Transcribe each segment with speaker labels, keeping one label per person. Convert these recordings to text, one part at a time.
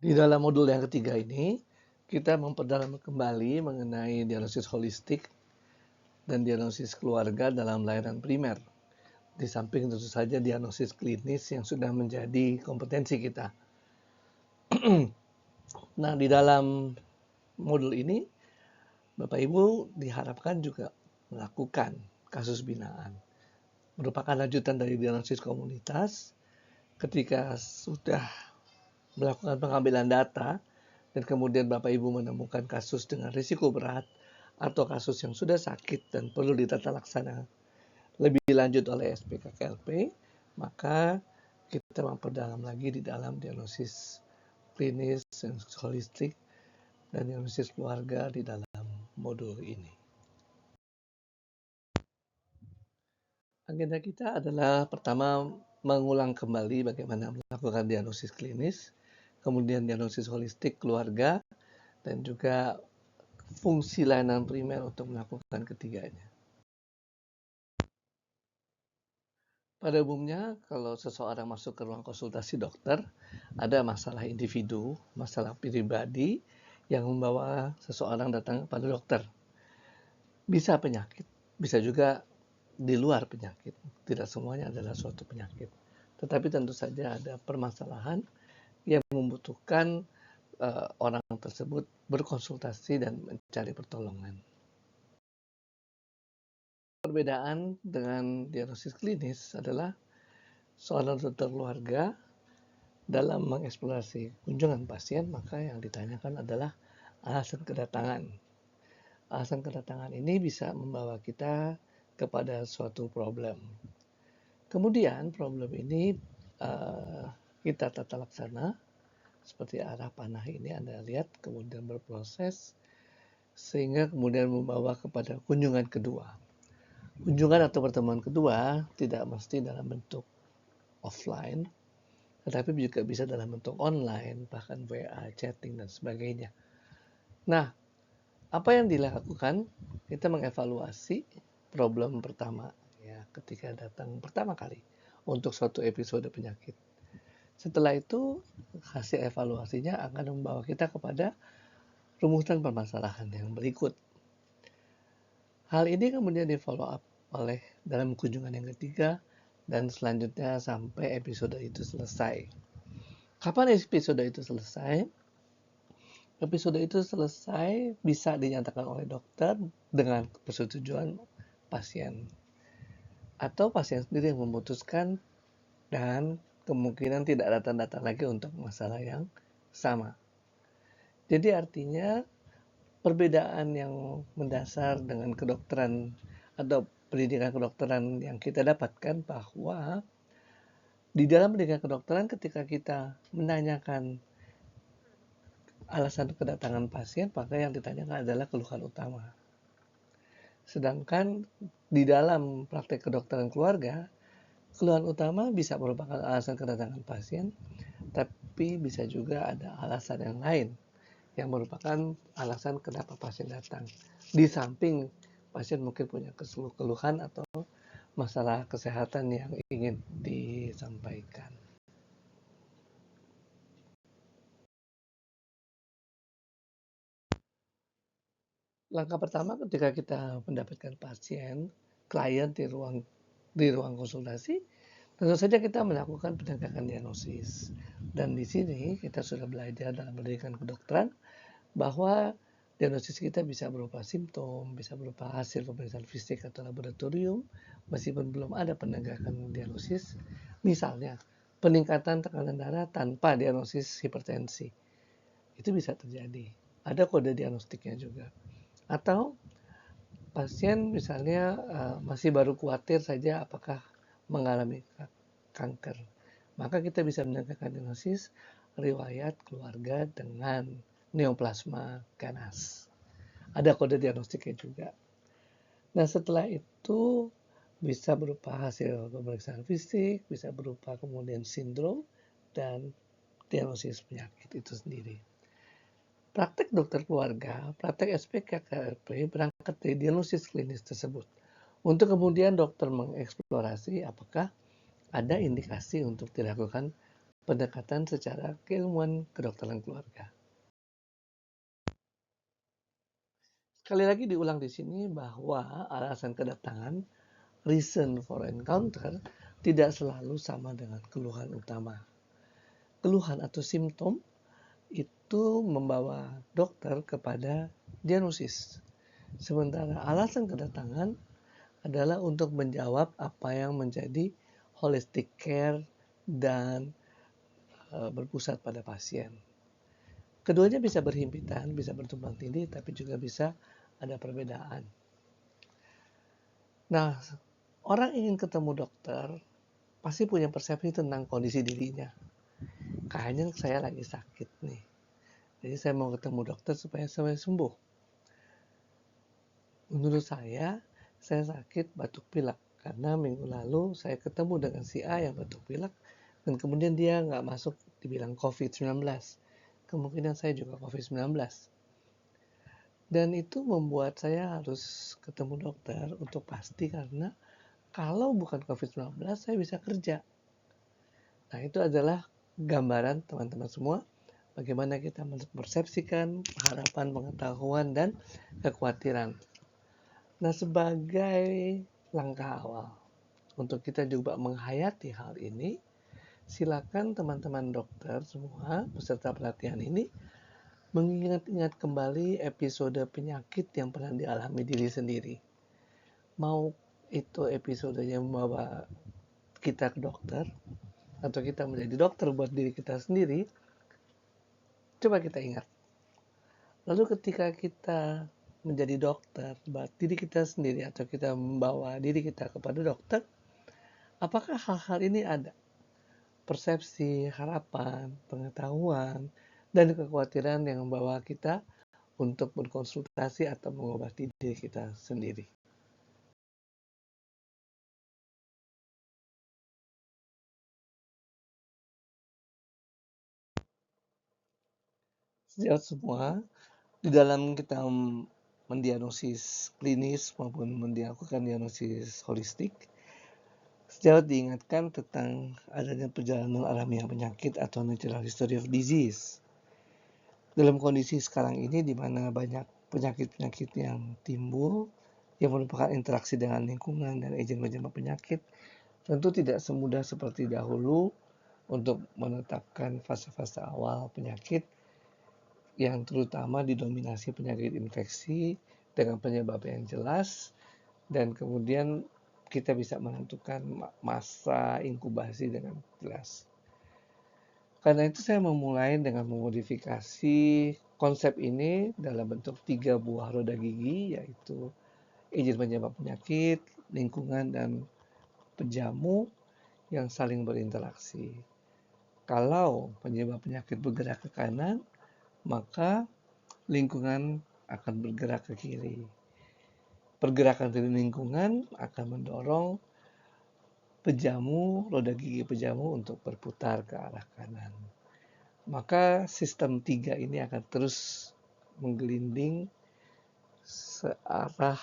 Speaker 1: Di dalam modul yang ketiga ini, kita memperdalam kembali mengenai diagnosis holistik dan diagnosis keluarga dalam layanan primer. Di samping tentu saja diagnosis klinis yang sudah menjadi kompetensi kita. Nah, di dalam modul ini, Bapak Ibu diharapkan juga melakukan kasus binaan. Merupakan lanjutan dari diagnosis komunitas ketika sudah melakukan pengambilan data dan kemudian Bapak Ibu menemukan kasus dengan risiko berat atau kasus yang sudah sakit dan perlu ditata laksana lebih lanjut oleh SPKKLP, maka kita memperdalam lagi di dalam diagnosis klinis yang holistik dan diagnosis keluarga di dalam modul ini. Agenda kita adalah pertama mengulang kembali bagaimana melakukan diagnosis klinis, kemudian diagnosis holistik keluarga, dan juga fungsi layanan primer untuk melakukan ketiganya. Pada umumnya, kalau seseorang masuk ke ruang konsultasi dokter, ada masalah individu, masalah pribadi yang membawa seseorang datang kepada dokter. Bisa penyakit, bisa juga di luar penyakit. Tidak semuanya adalah suatu penyakit. Tetapi tentu saja ada permasalahan yang membutuhkan orang tersebut berkonsultasi dan mencari pertolongan. Perbedaan dengan diagnosis klinis adalah seorang dokter keluarga dalam mengeksplorasi kunjungan pasien, maka yang ditanyakan adalah alasan kedatangan. Alasan kedatangan ini bisa membawa kita kepada suatu problem. Kemudian problem ini kita tata laksana seperti arah panah ini Anda lihat, kemudian berproses sehingga kemudian membawa kepada kunjungan kedua. Kunjungan atau pertemuan kedua tidak mesti dalam bentuk offline, tetapi juga bisa dalam bentuk online, bahkan WA, chatting, dan sebagainya. Nah, apa yang dilakukan? Kita mengevaluasi problem pertama, ya, ketika datang pertama kali untuk suatu episode penyakit. Setelah itu, hasil evaluasinya akan membawa kita kepada rumusan permasalahan yang berikut. Hal ini kemudian di-follow up oleh dalam kunjungan yang ketiga dan selanjutnya sampai episode itu selesai. Kapan episode itu selesai? Episode itu selesai bisa dinyatakan oleh dokter dengan persetujuan pasien. Atau pasien sendiri yang memutuskan dan kemungkinan tidak datang-datang lagi untuk masalah yang sama. Jadi artinya perbedaan yang mendasar dengan kedokteran atau pendidikan kedokteran yang kita dapatkan bahwa di dalam pendidikan kedokteran ketika kita menanyakan alasan kedatangan pasien, maka yang ditanyakan adalah keluhan utama. Sedangkan di dalam praktek kedokteran keluarga, keluhan utama bisa merupakan alasan kedatangan pasien, tapi bisa juga ada alasan yang lain yang merupakan alasan kenapa pasien datang. Di samping pasien mungkin punya keluhan atau masalah kesehatan yang ingin disampaikan. Langkah pertama ketika kita mendapatkan pasien, klien di ruang konsultasi, tentu saja kita melakukan penegakan diagnosis. Dan di sini kita sudah belajar dalam pendidikan kedokteran bahwa diagnosis kita bisa berupa simptom, bisa berupa hasil pemeriksaan fisik atau laboratorium, meskipun belum ada penegakan diagnosis. Misalnya, peningkatan tekanan darah tanpa diagnosis hipertensi. Itu bisa terjadi. Ada kode diagnostiknya juga. Atau pasien misalnya masih baru khawatir saja apakah mengalami kanker. Maka kita bisa menegakkan diagnosis riwayat keluarga dengan neoplasma ganas. Ada kode diagnostiknya juga. Nah, setelah itu bisa berupa hasil pemeriksaan fisik, bisa berupa kemudian sindrom dan diagnosis penyakit itu sendiri. Praktek dokter keluarga, praktek SPKKLP berangkat dari diagnosis klinis tersebut. Untuk kemudian dokter mengeksplorasi apakah ada indikasi untuk dilakukan pendekatan secara keilmuan kedokteran keluarga. Sekali lagi diulang di sini bahwa alasan kedatangan, reason for encounter, tidak selalu sama dengan keluhan utama. Keluhan atau simptom itu membawa dokter kepada diagnosis. Sementara alasan kedatangan adalah untuk menjawab apa yang menjadi holistic care dan berpusat pada pasien. Keduanya bisa berhimpitan, bisa bertumpang tindih, tapi juga bisa ada perbedaan. Nah, orang ingin ketemu dokter pasti punya persepsi tentang kondisi dirinya. Kayaknya saya lagi sakit nih. Jadi saya mau ketemu dokter supaya saya sembuh. Menurut saya sakit batuk pilek. Karena minggu lalu saya ketemu dengan si A yang batuk pilek. Dan kemudian dia nggak masuk dibilang COVID-19. Kemungkinan saya juga COVID-19. Dan itu membuat saya harus ketemu dokter untuk pasti karena kalau bukan COVID-19 saya bisa kerja. Nah itu adalah gambaran teman-teman semua bagaimana kita mempersepsikan harapan, pengetahuan, dan kekhawatiran. Nah sebagai langkah awal untuk kita juga menghayati hal ini, silakan teman-teman dokter semua peserta pelatihan ini mengingat-ingat kembali episode penyakit yang pernah dialami diri sendiri. Mau itu episode yang membawa kita ke dokter, atau kita menjadi dokter buat diri kita sendiri, coba kita ingat. Lalu ketika kita menjadi dokter buat diri kita sendiri atau kita membawa diri kita kepada dokter, apakah hal-hal ini ada? Persepsi, harapan, pengetahuan, dan kekhawatiran yang membawa kita untuk berkonsultasi atau mengobati diri kita sendiri. Sejauh semua, di dalam kita mendiagnosis klinis maupun melakukan diagnosis holistik, sejauh diingatkan tentang adanya perjalanan alamiah penyakit atau natural history of disease. Dalam kondisi sekarang ini di mana banyak penyakit-penyakit yang timbul yang merupakan interaksi dengan lingkungan dan agen-agen penyakit, tentu tidak semudah seperti dahulu untuk menetapkan fase-fase awal penyakit yang terutama didominasi penyakit infeksi dengan penyebab yang jelas, dan kemudian kita bisa menentukan masa inkubasi dengan jelas. Karena itu saya memulai dengan memodifikasi konsep ini dalam bentuk 3 buah roda gigi, yaitu agent penyebab penyakit, lingkungan, dan penjamu yang saling berinteraksi. Kalau penyebab penyakit bergerak ke kanan, maka lingkungan akan bergerak ke kiri. Pergerakan dari lingkungan akan mendorong roda gigi penjamu untuk berputar ke arah kanan. Maka sistem 3 ini akan terus menggelinding searah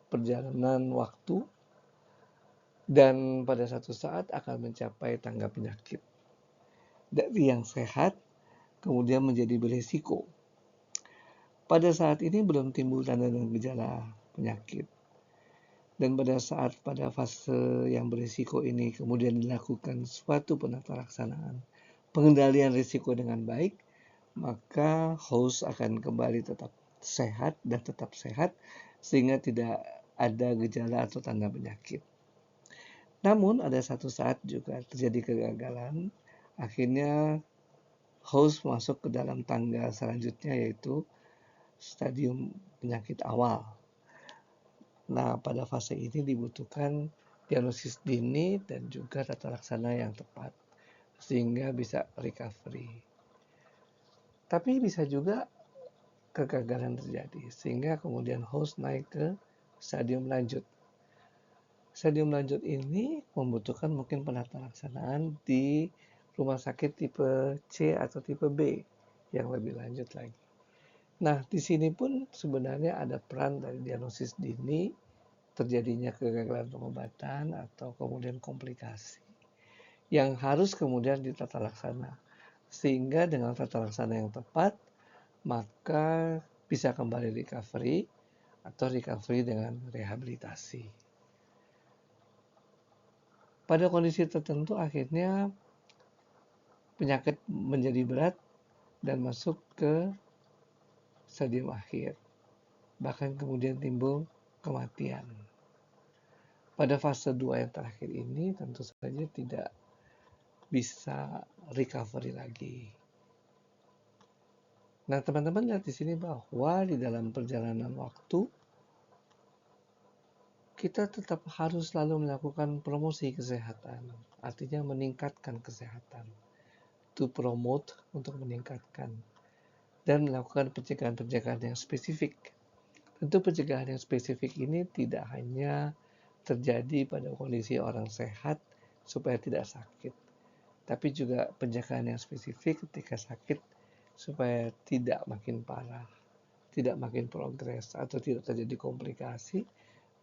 Speaker 1: perjalanan waktu dan pada satu saat akan mencapai tangga penyakit. Dari yang sehat kemudian menjadi berisiko. Pada saat ini belum timbul tanda dan gejala penyakit. Dan pada fase yang berisiko ini kemudian dilakukan suatu penata laksanaan pengendalian risiko dengan baik, maka host akan kembali tetap sehat dan tetap sehat sehingga tidak ada gejala atau tanda penyakit. Namun ada satu saat juga terjadi kegagalan, akhirnya host masuk ke dalam tangga selanjutnya yaitu stadium penyakit awal. Nah, pada fase ini dibutuhkan diagnosis dini dan juga tata laksana yang tepat sehingga bisa recovery. Tapi bisa juga kegagalan terjadi sehingga kemudian host naik ke stadium lanjut. Stadium lanjut ini membutuhkan mungkin penata laksanaan di rumah sakit tipe C atau tipe B yang lebih lanjut lagi. Nah, di sini pun sebenarnya ada peran dari diagnosis dini, terjadinya kegagalan pengobatan atau kemudian komplikasi. yang harus kemudian ditata laksana. Sehingga dengan tata laksana yang tepat, maka bisa kembali recovery atau recovery dengan rehabilitasi. Pada kondisi tertentu akhirnya penyakit menjadi berat dan masuk ke stadium akhir. Bahkan kemudian timbul kematian. Pada fase 2 yang terakhir ini tentu saja tidak bisa recovery lagi. Nah, teman-teman lihat di sini bahwa di dalam perjalanan waktu kita tetap harus selalu melakukan promosi kesehatan, artinya meningkatkan kesehatan. To promote, untuk meningkatkan dan melakukan pencegahan-pencegahan yang spesifik. Tentu pencegahan yang spesifik ini tidak hanya terjadi pada kondisi orang sehat supaya tidak sakit, tapi juga pencegahan yang spesifik ketika sakit supaya tidak makin parah, tidak makin progres, atau tidak terjadi komplikasi,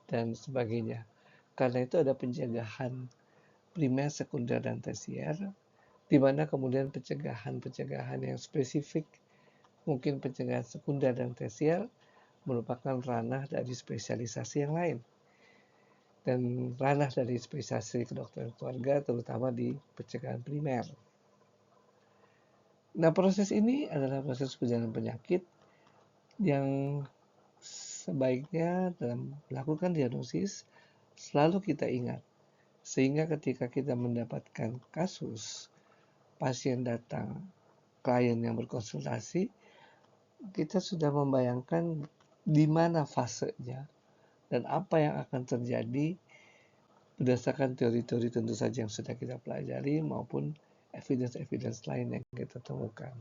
Speaker 1: dan sebagainya. Karena itu ada pencegahan primer, sekunder, dan tersier, di mana kemudian pencegahan yang spesifik, mungkin pencegahan sekunder dan tersier, merupakan ranah dari spesialisasi yang lain. Dan ranah dari spesialisasi kedokteran keluarga terutama di pencegahan primer. Nah, proses ini adalah proses perjalanan penyakit yang sebaiknya dalam melakukan diagnosis selalu kita ingat. Sehingga ketika kita mendapatkan kasus pasien datang, klien yang berkonsultasi, kita sudah membayangkan di mana fasenya dan apa yang akan terjadi berdasarkan teori-teori tentu saja yang sudah kita pelajari maupun evidence-evidence lain yang kita temukan.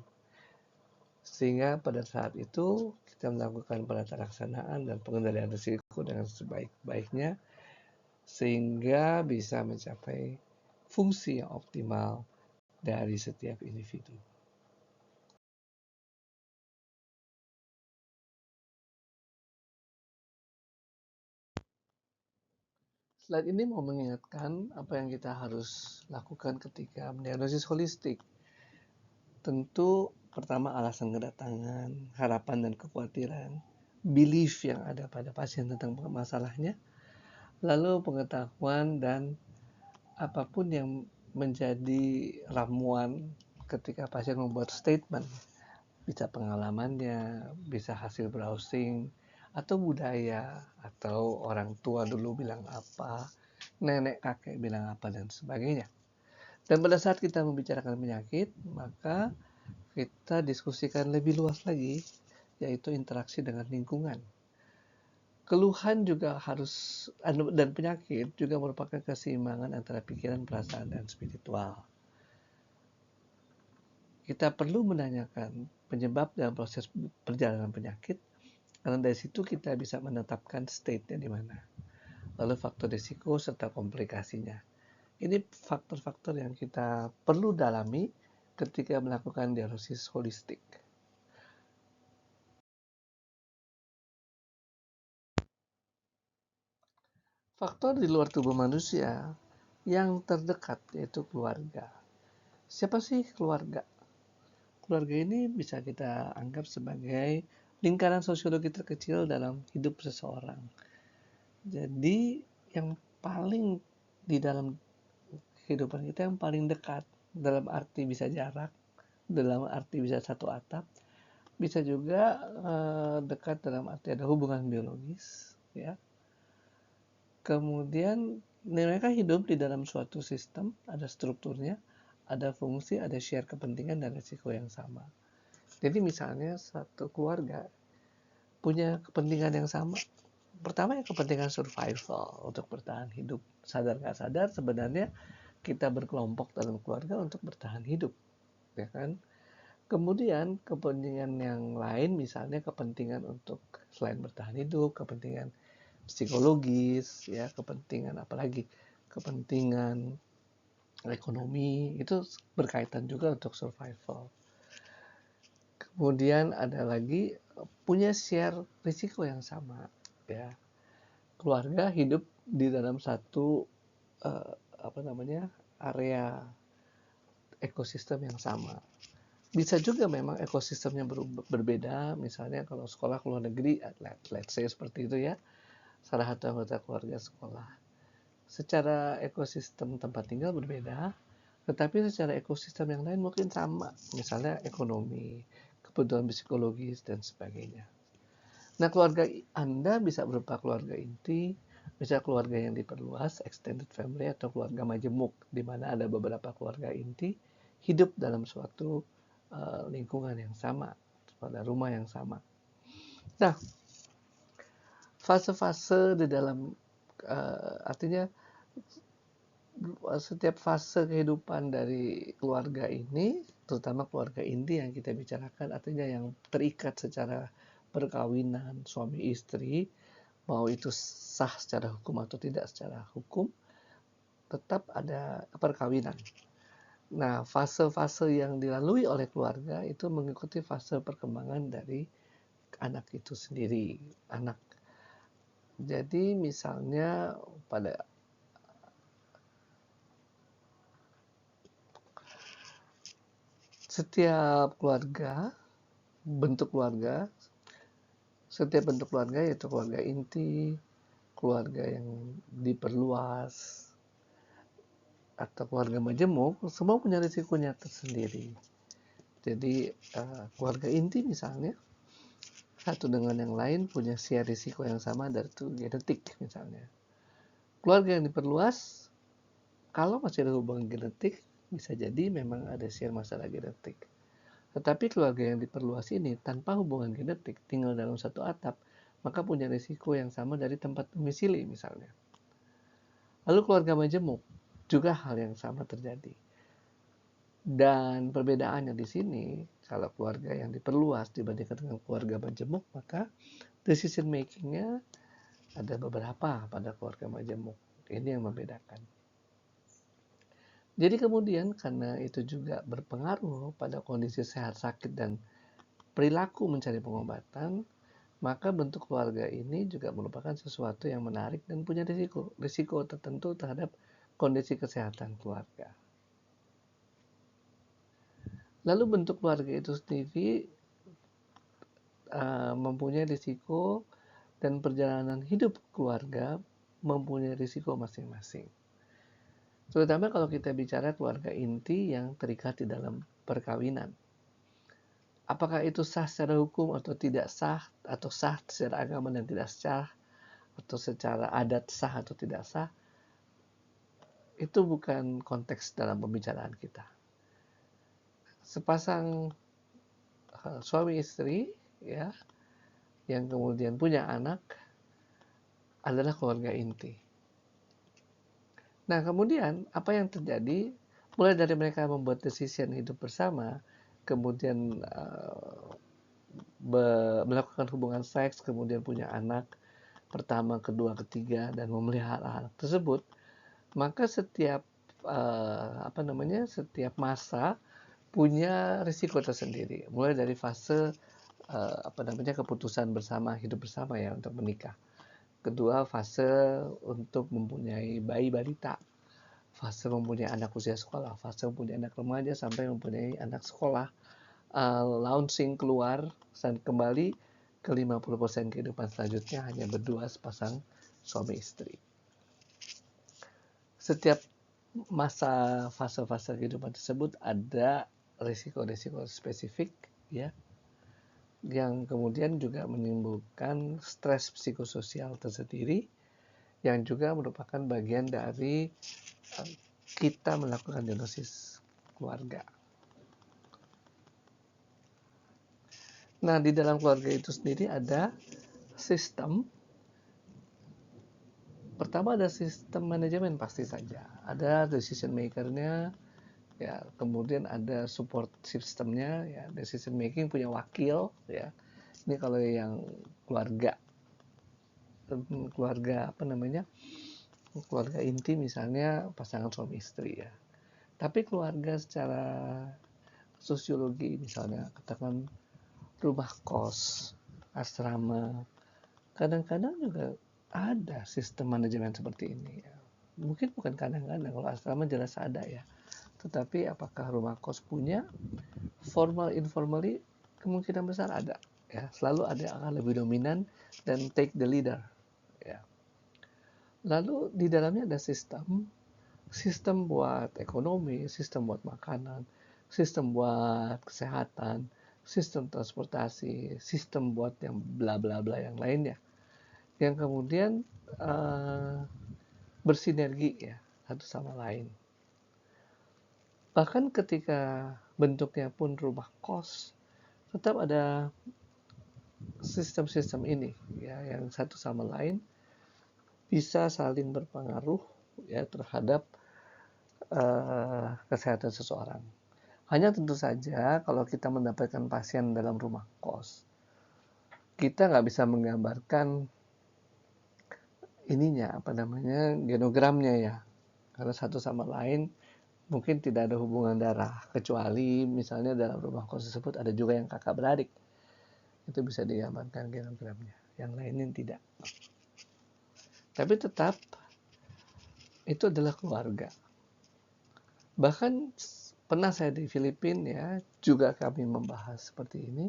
Speaker 1: Sehingga pada saat itu kita melakukan penata laksanaan dan pengendalian risiko dengan sebaik-baiknya sehingga bisa mencapai fungsi yang optimal dari setiap individu. Slide ini mau mengingatkan apa yang kita harus lakukan ketika mendiagnosis holistik. Tentu pertama alasan kedatangan, harapan dan kekhawatiran, belief yang ada pada pasien tentang masalahnya, lalu pengetahuan dan apapun yang menjadi ramuan ketika pasien membuat statement. Bisa pengalamannya, bisa hasil browsing, atau budaya, atau orang tua dulu bilang apa, nenek kakek bilang apa, dan sebagainya. Dan pada saat kita membicarakan penyakit, maka kita diskusikan lebih luas lagi, yaitu interaksi dengan lingkungan. Keluhan juga harus, dan penyakit juga merupakan keseimbangan antara pikiran, perasaan, dan spiritual. Kita perlu menanyakan penyebab dalam proses perjalanan penyakit, karena dari situ kita bisa menetapkan state-nya di mana. Lalu faktor risiko serta komplikasinya. Ini faktor-faktor yang kita perlu dalami ketika melakukan diagnosis holistik. Faktor di luar tubuh manusia yang terdekat yaitu keluarga. Siapa sih keluarga? Keluarga ini bisa kita anggap sebagai lingkaran sosiologi terkecil dalam hidup seseorang. Jadi yang paling di dalam kehidupan kita yang paling dekat, dalam arti bisa jarak, dalam arti bisa satu atap, bisa juga dekat dalam arti ada hubungan biologis, ya. Kemudian mereka hidup di dalam suatu sistem, ada strukturnya, ada fungsi, ada share kepentingan dan risiko yang sama. Jadi misalnya satu keluarga punya kepentingan yang sama. Pertama ya kepentingan survival, untuk bertahan hidup. Sadar nggak sadar sebenarnya kita berkelompok dalam keluarga untuk bertahan hidup, ya kan? Kemudian kepentingan yang lain misalnya kepentingan untuk selain bertahan hidup, kepentingan psikologis, ya, kepentingan apalagi kepentingan ekonomi, itu berkaitan juga untuk survival. Kemudian ada lagi punya share risiko yang sama, ya. Keluarga hidup di dalam satu area ekosistem yang sama. Bisa juga memang ekosistemnya berbeda, misalnya kalau sekolah ke luar negeri, let's say seperti itu ya, salah satu anggota keluarga sekolah. Secara ekosistem tempat tinggal berbeda, tetapi secara ekosistem yang lain mungkin sama, misalnya ekonomi, kebutuhan psikologis, dan sebagainya. Nah, keluarga Anda bisa berupa keluarga inti, bisa keluarga yang diperluas, extended family, atau keluarga majemuk, di mana ada beberapa keluarga inti hidup dalam suatu lingkungan yang sama, pada rumah yang sama. Nah, fase-fase di dalam artinya setiap fase kehidupan dari keluarga ini, terutama keluarga inti yang kita bicarakan, artinya yang terikat secara perkawinan suami istri, mau itu sah secara hukum atau tidak secara hukum, tetap ada perkawinan. Nah, fase-fase yang dilalui oleh keluarga itu mengikuti fase perkembangan dari anak itu sendiri. Anak. Jadi misalnya pada setiap keluarga, setiap bentuk keluarga yaitu keluarga inti, keluarga yang diperluas, atau keluarga majemuk, semua punya risikonya tersendiri. Jadi keluarga inti misalnya, satu dengan yang lain punya share risiko yang sama dari itu genetik misalnya. Keluarga yang diperluas, kalau masih ada hubungan genetik, bisa jadi memang ada share masalah genetik. Tetapi keluarga yang diperluas ini tanpa hubungan genetik, tinggal dalam satu atap, maka punya risiko yang sama dari tempat domisili misalnya. Lalu keluarga majemuk, juga hal yang sama terjadi. Dan perbedaannya di sini, kalau keluarga yang diperluas dibandingkan dengan keluarga majemuk, maka decision making-nya ada beberapa pada keluarga majemuk. Ini yang membedakan. Jadi kemudian karena itu juga berpengaruh pada kondisi sehat sakit dan perilaku mencari pengobatan, maka bentuk keluarga ini juga merupakan sesuatu yang menarik dan punya risiko tertentu terhadap kondisi kesehatan keluarga. Lalu bentuk keluarga itu sendiri mempunyai risiko dan perjalanan hidup keluarga mempunyai risiko masing-masing. Terutama kalau kita bicara keluarga inti yang terikat di dalam perkawinan. Apakah itu sah secara hukum atau tidak sah, atau sah secara agama dan tidak sah, atau secara adat sah atau tidak sah, itu bukan konteks dalam pembicaraan kita. Sepasang suami istri ya yang kemudian punya anak adalah keluarga inti. Nah, kemudian apa yang terjadi mulai dari mereka membuat decision hidup bersama, kemudian melakukan hubungan seks, kemudian punya anak pertama, kedua, ketiga, dan memelihara anak tersebut, maka setiap setiap masa punya risiko tersendiri. Mulai dari fase keputusan bersama, hidup bersama ya untuk menikah. Kedua, fase untuk mempunyai bayi balita, fase mempunyai anak usia sekolah, fase mempunyai anak remaja sampai mempunyai anak sekolah, launching keluar dan kembali ke 50% kehidupan selanjutnya hanya berdua sepasang suami istri. Setiap masa fase-fase kehidupan tersebut ada risiko-risiko spesifik ya yang kemudian juga menimbulkan stres psikososial tersendiri yang juga merupakan bagian dari kita melakukan diagnosis keluarga. Nah, di dalam keluarga itu sendiri ada sistem. Pertama ada sistem manajemen pasti saja. Ada decision maker-nya, ya, kemudian ada support sistemnya, ya, decision making punya wakil, ya. Ini kalau yang keluarga keluarga inti misalnya pasangan suami istri ya. Tapi keluarga secara sosiologi misalnya katakan rumah kos, asrama, kadang-kadang juga ada sistem manajemen seperti ini ya. Mungkin bukan kadang-kadang, kalau asrama jelas ada ya. Tetapi apakah rumah kos punya? Formal informally kemungkinan besar ada. Ya, selalu ada yang akan lebih dominan dan take the leader. Ya. Lalu di dalamnya ada sistem buat ekonomi, sistem buat makanan, sistem buat kesehatan, sistem transportasi, sistem buat yang bla bla bla yang lainnya. Yang kemudian uh, bersinergi ya satu sama lain. Bahkan ketika bentuknya pun rumah kos, tetap ada sistem-sistem ini ya yang satu sama lain bisa saling berpengaruh ya terhadap kesehatan seseorang. Hanya tentu saja kalau kita mendapatkan pasien dalam rumah kos, kita nggak bisa menggambarkan ininya apa namanya genogramnya ya, karena satu sama lain mungkin tidak ada hubungan darah, kecuali misalnya dalam rumah kos tersebut ada juga yang kakak beradik, itu bisa digambarkan genogramnya, yang lainnya tidak. Tapi tetap itu adalah keluarga. Bahkan pernah saya di Filipina ya, juga kami membahas seperti ini.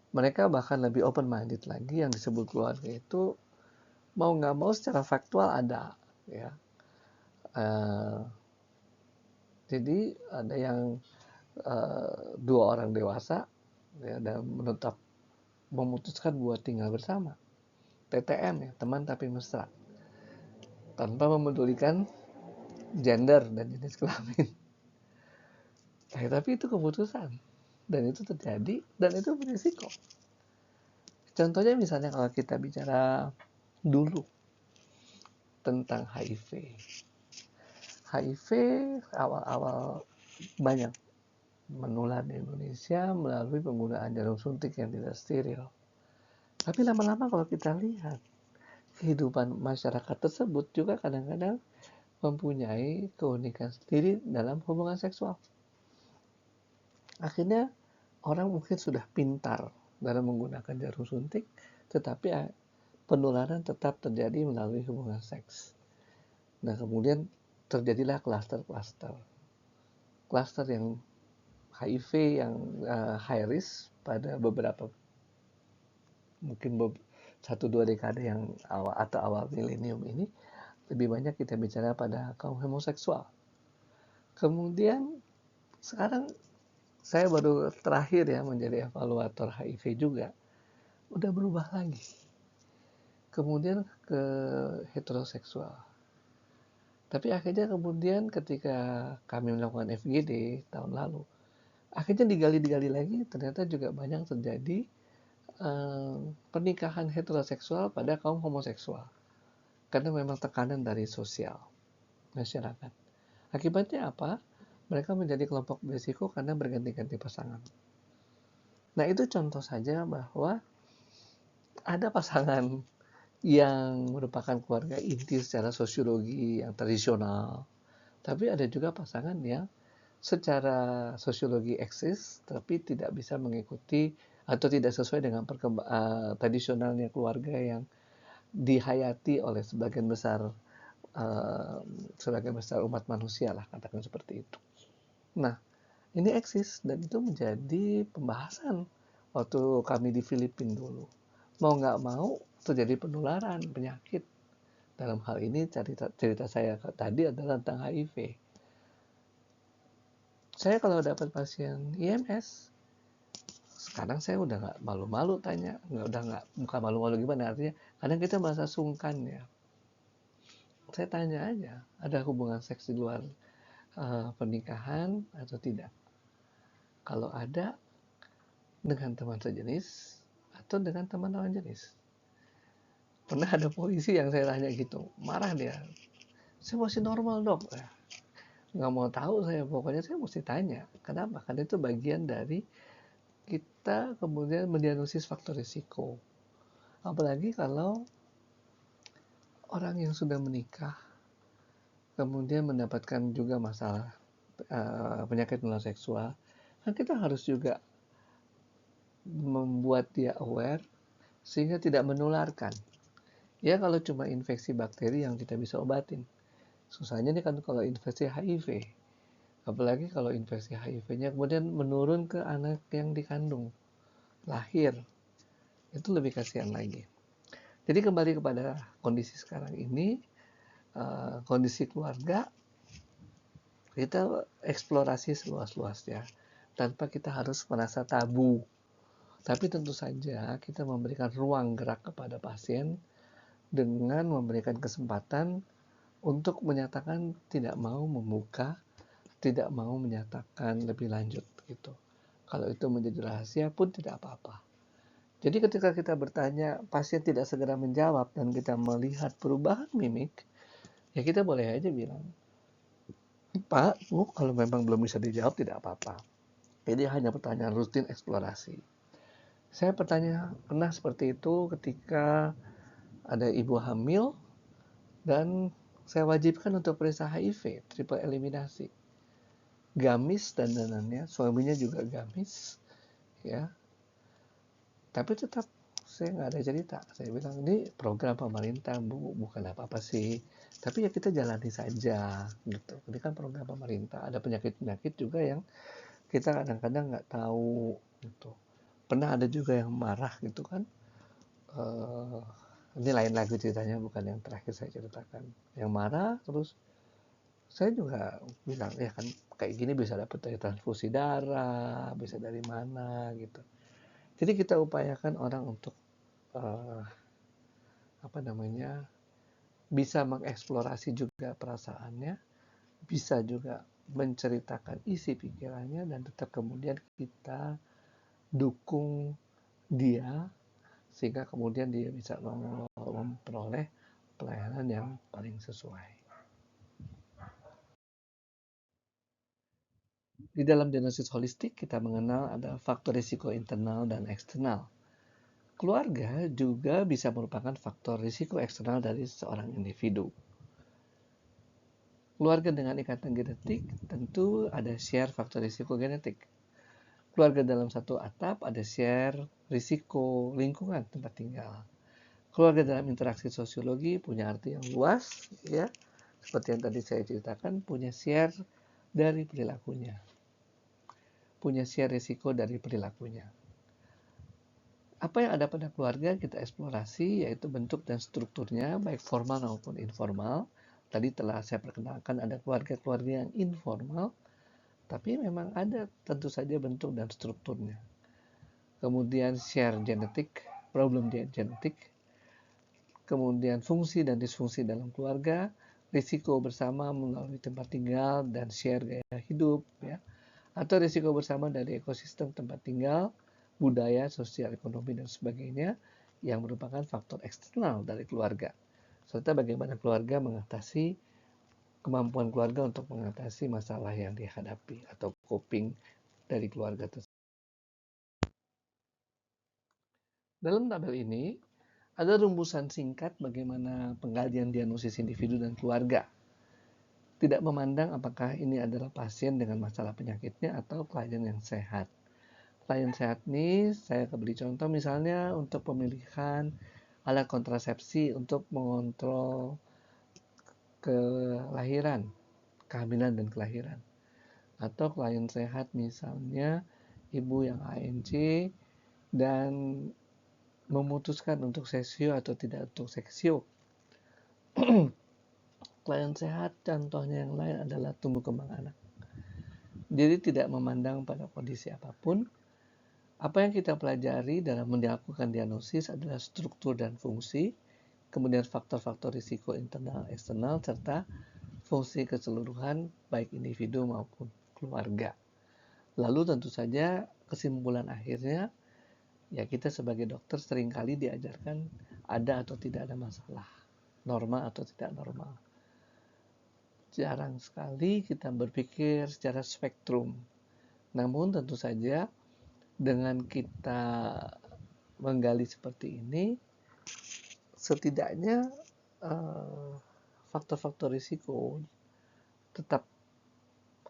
Speaker 1: Mereka bahkan lebih open minded lagi, yang disebut keluarga itu mau nggak mau secara faktual ada ya. Jadi ada yang dua orang dewasa ya, dan memutuskan buat tinggal bersama, TTM ya, teman tapi mesra, tanpa memedulikan gender dan jenis kelamin. Tapi itu keputusan dan itu terjadi dan itu berisiko. Contohnya misalnya kalau kita bicara dulu tentang HIV. HIV awal-awal banyak menular di Indonesia melalui penggunaan jarum suntik yang tidak steril. Tapi lama-lama kalau kita lihat kehidupan masyarakat tersebut juga kadang-kadang mempunyai keunikan sendiri dalam hubungan seksual. Akhirnya orang mungkin sudah pintar dalam menggunakan jarum suntik, tetapi penularan tetap terjadi melalui hubungan seks. Nah, kemudian terjadilah klaster-klaster. Klaster yang HIV yang high risk pada beberapa mungkin 1-2 dekade yang awal milenium ini, lebih banyak kita bicara pada kaum homoseksual. Kemudian sekarang saya baru terakhir ya menjadi evaluator HIV juga, udah berubah lagi. Kemudian ke heteroseksual. Tapi akhirnya kemudian ketika kami melakukan FGD tahun lalu, akhirnya digali lagi, ternyata juga banyak terjadi pernikahan heteroseksual pada kaum homoseksual. Karena memang tekanan dari sosial masyarakat. Akibatnya apa? Mereka menjadi kelompok berisiko karena berganti-ganti pasangan. Nah, itu contoh saja bahwa ada pasangan yang merupakan keluarga inti secara sosiologi yang tradisional. Tapi ada juga pasangan yang secara sosiologi eksis, tapi tidak bisa mengikuti atau tidak sesuai dengan tradisionalnya keluarga yang dihayati oleh sebagian besar umat manusia lah, katakan seperti itu. Nah, ini eksis dan itu menjadi pembahasan waktu kami di Filipina dulu. Mau nggak mau terjadi penularan penyakit. Dalam hal ini cerita saya tadi adalah tentang HIV. Saya kalau dapat pasien IMS, sekarang saya udah nggak malu-malu tanya, bukan malu-malu gimana, artinya kadang kita merasa sungkan ya. Saya tanya aja, ada hubungan seks di luar pernikahan atau tidak? Kalau ada, dengan teman sejenis atau dengan teman lawan jenis? Pernah ada polisi yang saya tanya gitu, marah dia. Saya masih normal dok. Nggak mau tahu saya, pokoknya saya mesti tanya. Kenapa? Karena itu bagian dari kita kemudian mendiagnosis faktor risiko. Apalagi kalau orang yang sudah menikah, kemudian mendapatkan juga masalah penyakit menular seksual, kan kita harus juga membuat dia aware sehingga tidak menularkan. Ya kalau cuma infeksi bakteri yang kita bisa obatin. Susahnya nih kan kalau infeksi HIV, apalagi kalau infeksi HIV-nya kemudian menurun ke anak yang dikandung, lahir, itu lebih kasihan lagi. Jadi kembali kepada kondisi sekarang ini, kondisi keluarga, kita eksplorasi seluas-luasnya, tanpa kita harus merasa tabu. Tapi tentu saja kita memberikan ruang gerak kepada pasien dengan memberikan kesempatan untuk menyatakan tidak mau membuka, tidak mau menyatakan lebih lanjut gitu. Kalau itu menjadi rahasia pun tidak apa-apa. Jadi ketika kita bertanya, pasien tidak segera menjawab dan kita melihat perubahan mimik, ya kita boleh aja bilang, Pak, Bu, kalau memang belum bisa dijawab tidak apa-apa. Jadi hanya pertanyaan rutin eksplorasi. Saya pernah seperti itu ketika ada ibu hamil dan saya wajibkan untuk periksa HIV, triple eliminasi. Gamis dandanannya, suaminya juga gamis, ya. Tapi tetap saya nggak ada cerita. Saya bilang ini program pemerintah, Bu, bukan apa-apa sih. Tapi ya kita jalani saja, gitu. Ini kan program pemerintah. Ada penyakit-penyakit juga yang kita kadang-kadang nggak tahu, gitu. Pernah ada juga yang marah, gitu kan. Ini lain lagi ceritanya, bukan yang terakhir saya ceritakan. Yang marah, terus saya juga bilang, ya kan kayak gini bisa dapat dari transfusi darah, bisa dari mana, gitu. Jadi kita upayakan orang untuk bisa mengeksplorasi juga perasaannya, bisa juga menceritakan isi pikirannya, dan tetap kemudian kita dukung dia sehingga kemudian dia bisa memperoleh pelayanan yang paling sesuai. Di dalam diagnosis holistik kita mengenal ada faktor risiko internal dan eksternal. Keluarga juga bisa merupakan faktor risiko eksternal dari seorang individu. Keluarga dengan ikatan genetik tentu ada share faktor risiko genetik. Keluarga dalam satu atap ada share risiko lingkungan tempat tinggal. Keluarga dalam interaksi sosiologi punya arti yang luas, ya. Seperti yang tadi saya ceritakan, punya share dari perilakunya. Punya share risiko dari perilakunya. Apa yang ada pada keluarga kita eksplorasi, yaitu bentuk dan strukturnya, baik formal maupun informal. Tadi telah saya perkenalkan ada keluarga-keluarga yang informal, tapi memang ada tentu saja bentuk dan strukturnya. Kemudian share genetik, problem genetik, kemudian fungsi dan disfungsi dalam keluarga, risiko bersama melalui tempat tinggal dan share gaya hidup, ya, atau risiko bersama dari ekosistem tempat tinggal, budaya, sosial, ekonomi, dan sebagainya, yang merupakan faktor eksternal dari keluarga, serta bagaimana keluarga mengatasi kemampuan keluarga untuk mengatasi masalah yang dihadapi atau coping dari keluarga tersebut. Dalam tabel ini, ada rumusan singkat bagaimana penggalian diagnosis individu dan keluarga. Tidak memandang apakah ini adalah pasien dengan masalah penyakitnya atau klien yang sehat. Klien sehat ini saya beri contoh misalnya untuk pemilihan alat kontrasepsi untuk mengontrol kelahiran, kehamilan dan kelahiran. Atau klien sehat misalnya ibu yang ANC dan memutuskan untuk seksio atau tidak untuk seksio. Klien sehat contohnya yang lain adalah tumbuh kembang anak. Jadi tidak memandang pada kondisi apapun, apa yang kita pelajari dalam melakukan diagnosis adalah struktur dan fungsi, kemudian faktor-faktor risiko internal eksternal, serta fungsi keseluruhan baik individu maupun keluarga. Lalu tentu saja kesimpulan akhirnya, ya kita sebagai dokter seringkali diajarkan ada atau tidak ada masalah, normal atau tidak normal. Jarang sekali kita berpikir secara spektrum. Namun tentu saja dengan kita menggali seperti ini, setidaknya faktor-faktor risiko tetap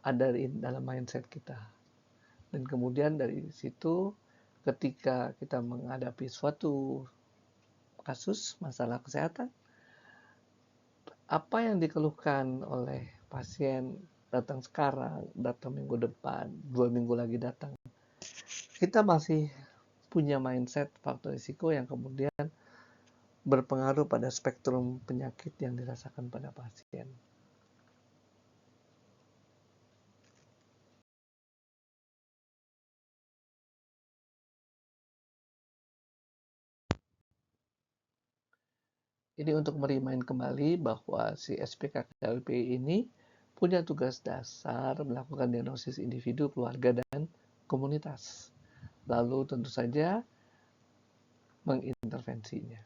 Speaker 1: ada dalam mindset kita. Dan kemudian dari situ ketika kita menghadapi suatu kasus masalah kesehatan, apa yang dikeluhkan oleh pasien datang sekarang, datang minggu depan, 2 minggu lagi datang. Kita masih punya mindset faktor risiko yang kemudian berpengaruh pada spektrum penyakit yang dirasakan pada pasien. Ini untuk merimain kembali bahwa si SPKKLPI ini punya tugas dasar melakukan diagnosis individu, keluarga, dan komunitas. Lalu tentu saja mengintervensinya.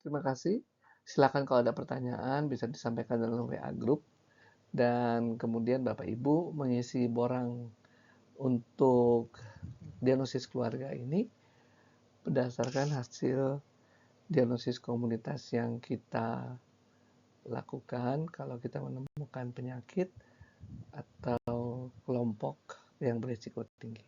Speaker 1: Terima kasih. Silakan kalau ada pertanyaan bisa disampaikan dalam WA Group. Dan kemudian Bapak Ibu mengisi borang untuk diagnosis keluarga ini berdasarkan hasil diagnosis komunitas yang kita lakukan kalau kita menemukan penyakit atau kelompok yang berisiko tinggi.